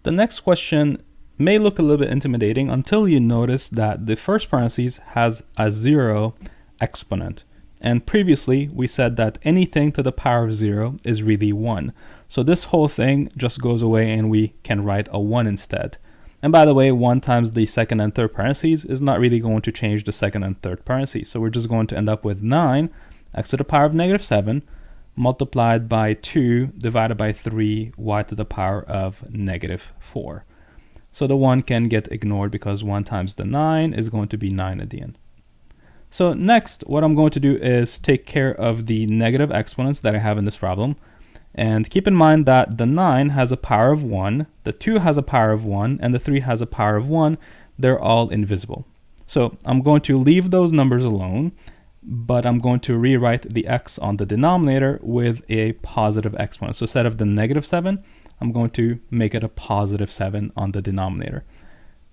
The next question may look a little bit intimidating until you notice that the first parentheses has a 0 exponent. And previously we said that anything to the power of 0 is really 1. So this whole thing just goes away and we can write a 1 instead. And by the way, 1 times the second and third parentheses is not really going to change the second and third parentheses. So we're just going to end up with 9 x to the power of negative 7 multiplied by 2 divided by 3 y to the power of negative 4. So the 1 can get ignored because 1 times the 9 is going to be 9 at the end. So next, what I'm going to do is take care of the negative exponents that I have in this problem. And keep in mind that the 9 has a power of 1, the 2 has a power of 1, and the 3 has a power of 1. They're all invisible. So I'm going to leave those numbers alone, but I'm going to rewrite the x on the denominator with a positive exponent. So instead of the negative 7, I'm going to make it a positive 7 on the denominator.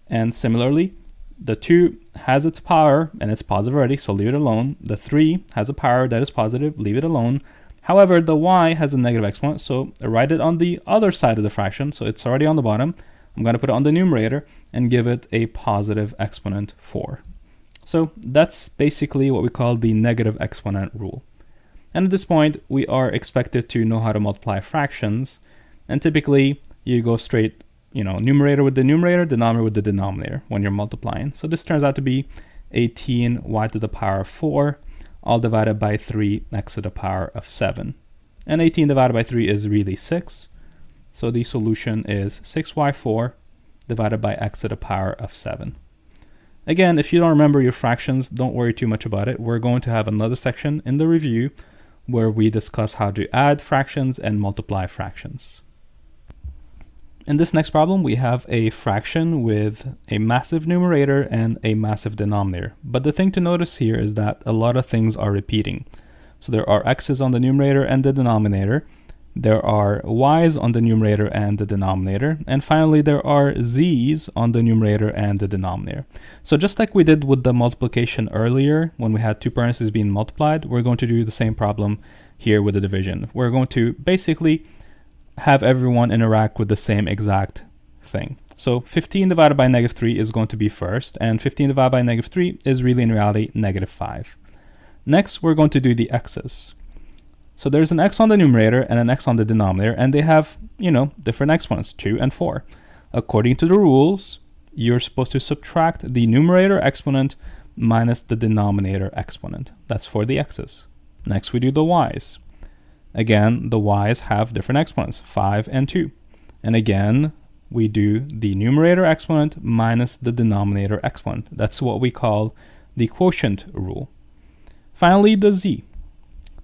And similarly, the 2 has its power and it's positive already, so leave it alone. The 3 has a power that is positive, leave it alone. However, the y has a negative exponent, so I write it on the other side of the fraction, so it's already on the bottom. I'm going to put it on the numerator and give it a positive exponent 4. So that's basically what we call the negative exponent rule. And at this point, we are expected to know how to multiply fractions, and typically you go straight numerator with the numerator, denominator with the denominator when you're multiplying. So this turns out to be 18 y to the power of 4, all divided by 3 x to the power of 7. And 18 divided by 3 is really 6. So the solution is 6y4 divided by x to the power of 7. Again, if you don't remember your fractions, don't worry too much about it. We're going to have another section in the review where we discuss how to add fractions and multiply fractions. In this next problem, we have a fraction with a massive numerator and a massive denominator. But the thing to notice here is that a lot of things are repeating. So there are x's on the numerator and the denominator. There are y's on the numerator and the denominator. And finally, there are z's on the numerator and the denominator. So just like we did with the multiplication earlier, when we had two parentheses being multiplied, we're going to do the same problem here with the division. We're going to basically have everyone interact with the same exact thing. So 15 divided by negative 3 is going to be first, and 15 divided by negative 3 is really in reality negative 5. Next, we're going to do the x's. So there's an x on the numerator and an x on the denominator, and they have, different exponents, 2 and 4. According to the rules, you're supposed to subtract the numerator exponent minus the denominator exponent. That's for the x's. Next, we do the y's. Again, the y's have different exponents, 5 and 2. And again, we do the numerator exponent minus the denominator exponent. That's what we call the quotient rule. Finally, the z.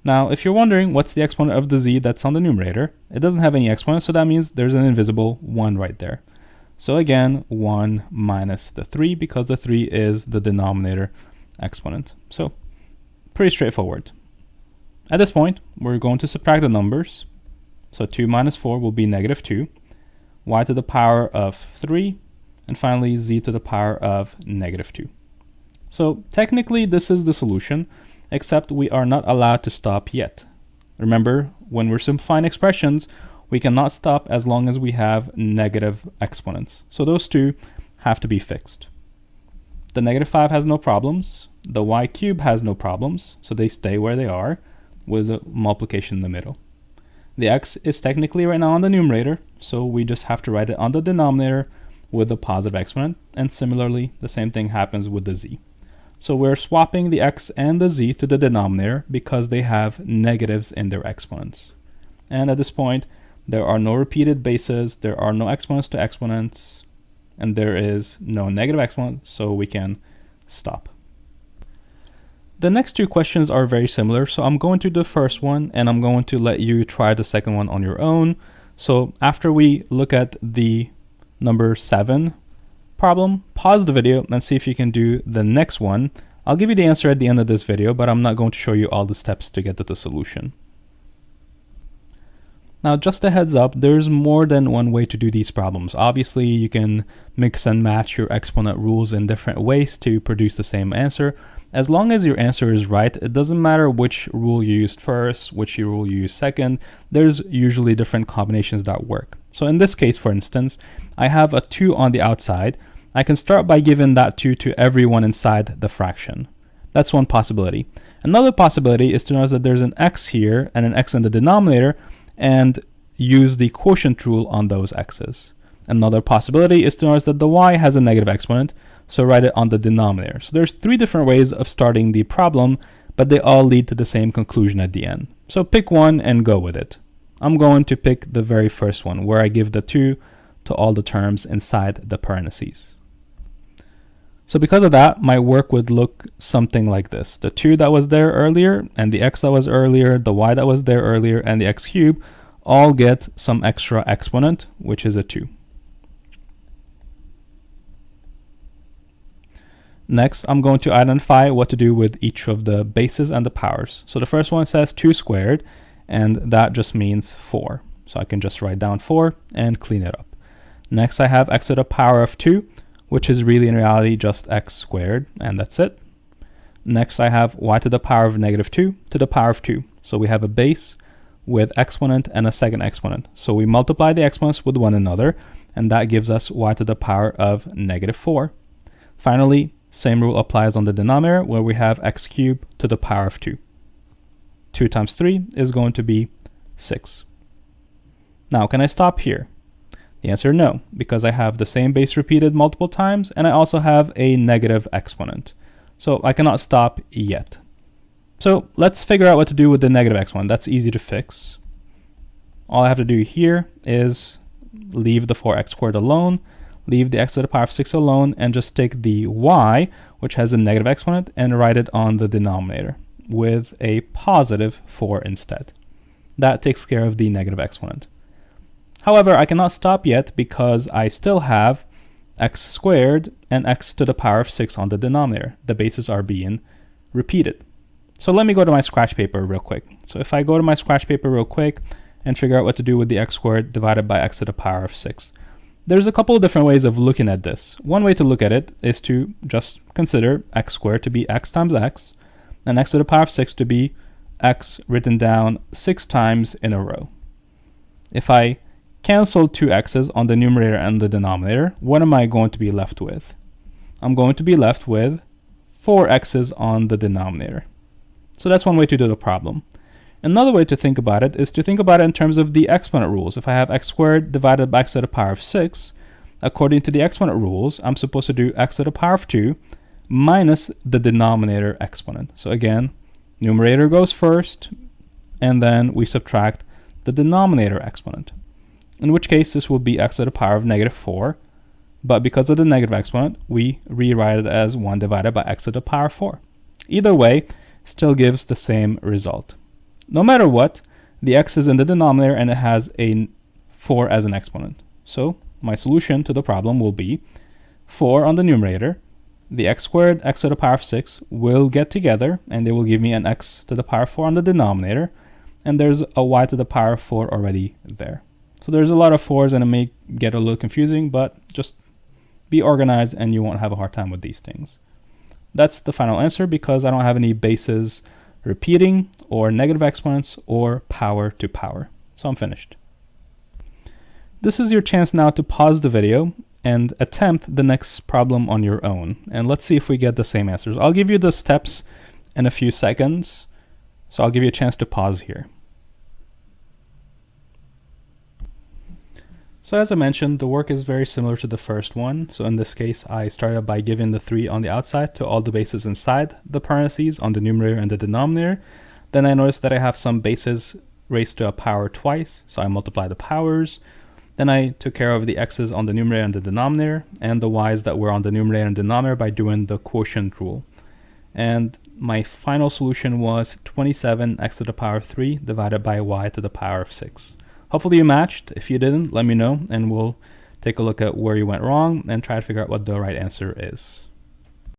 Now, if you're wondering what's the exponent of the z that's on the numerator, it doesn't have any exponent, so that means there's an invisible 1 right there. So again, 1 minus the 3, because the 3 is the denominator exponent. So pretty straightforward. At this point, we're going to subtract the numbers. So 2 minus 4 will be negative 2, y to the power of 3, and finally z to the power of negative 2. So technically this is the solution, except we are not allowed to stop yet. Remember, when we're simplifying expressions, we cannot stop as long as we have negative exponents. So those two have to be fixed. The negative 5 has no problems. The y cubed has no problems, so they stay where they are, with a multiplication in the middle. The x is technically right now on the numerator, so we just have to write it on the denominator with a positive exponent, and similarly, the same thing happens with the z. So we're swapping the x and the z to the denominator because they have negatives in their exponents. And at this point, there are no repeated bases, there are no exponents to exponents, and there is no negative exponent, so we can stop. The next two questions are very similar, so I'm going to do the first one and I'm going to let you try the second one on your own. So after we look at the number 7 problem, pause the video and see if you can do the next one. I'll give you the answer at the end of this video, but I'm not going to show you all the steps to get to the solution. Now, just a heads up, there's more than one way to do these problems. Obviously, you can mix and match your exponent rules in different ways to produce the same answer. As long as your answer is right, it doesn't matter which rule you used first, which rule you used second, there's usually different combinations that work. So in this case, for instance, I have a 2 on the outside. I can start by giving that 2 to everyone inside the fraction. That's one possibility. Another possibility is to notice that there's an x here and an x in the denominator and use the quotient rule on those x's. Another possibility is to notice that the y has a negative exponent, so write it on the denominator. So there's 3 different ways of starting the problem, but they all lead to the same conclusion at the end. So pick one and go with it. I'm going to pick the very first one, where I give the 2 to all the terms inside the parentheses. So because of that, my work would look something like this. The 2 that was there earlier, and the x that was earlier, the y that was there earlier, and the x cubed all get some extra exponent, which is a 2. Next, I'm going to identify what to do with each of the bases and the powers. So the first one says 2 squared, and that just means 4. So I can just write down 4 and clean it up. Next, I have x to the power of 2, which is really in reality just x squared, and that's it. Next, I have y to the power of negative 2 to the power of 2. So we have a base with exponent and a second exponent. So we multiply the exponents with one another, and that gives us y to the power of negative 4. Finally, same rule applies on the denominator, where we have x cubed to the power of 2. 2 times 3 is going to be 6. Now, can I stop here? The answer no, because I have the same base repeated multiple times, and I also have a negative exponent. So I cannot stop yet. So let's figure out what to do with the negative exponent. That's easy to fix. All I have to do here is leave the 4x squared alone, leave the x to the power of 6 alone, and just take the y, which has a negative exponent, and write it on the denominator with a positive 4 instead. That takes care of the negative exponent. However, I cannot stop yet because I still have x squared and x to the power of 6 on the denominator. The bases are being repeated. So let me go to my scratch paper real quick. So if I go to my scratch paper real quick and figure out what to do with the x squared divided by x to the power of 6. There's a couple of different ways of looking at this. One way to look at it is to just consider x squared to be x times x, and x to the power of 6 to be x written down 6 times in a row. If I cancel 2 x's on the numerator and the denominator, what am I going to be left with? I'm going to be left with 4 x's on the denominator. So that's one way to do the problem. Another way to think about it is to think about it in terms of the exponent rules. If I have x squared divided by x to the power of 6, according to the exponent rules, I'm supposed to do x to the power of 2 minus the denominator exponent. So again, numerator goes first, and then we subtract the denominator exponent. In which case this will be x to the power of negative 4, but because of the negative exponent, we rewrite it as 1 divided by x to the power of 4. Either way, still gives the same result. No matter what, the x is in the denominator and it has a 4 as an exponent. So my solution to the problem will be 4 on the numerator, the x squared, x to the power of 6 will get together, and they will give me an x to the power of 4 on the denominator, and there's a y to the power of 4 already there. So there's a lot of 4's and it may get a little confusing, but just be organized and you won't have a hard time with these things. That's the final answer because I don't have any bases repeating or negative exponents or power to power. So I'm finished. This is your chance now to pause the video and attempt the next problem on your own. And let's see if we get the same answers. I'll give you the steps in a few seconds. So I'll give you a chance to pause here. So as I mentioned, the work is very similar to the first one. So in this case, I started by giving the 3 on the outside to all the bases inside the parentheses on the numerator and the denominator. Then I noticed that I have some bases raised to a power twice, so I multiply the powers. Then I took care of the x's on the numerator and the denominator, and the y's that were on the numerator and denominator by doing the quotient rule. And my final solution was 27 x to the power of 3 divided by y to the power of 6. Hopefully you matched. If you didn't, let me know and we'll take a look at where you went wrong and try to figure out what the right answer is.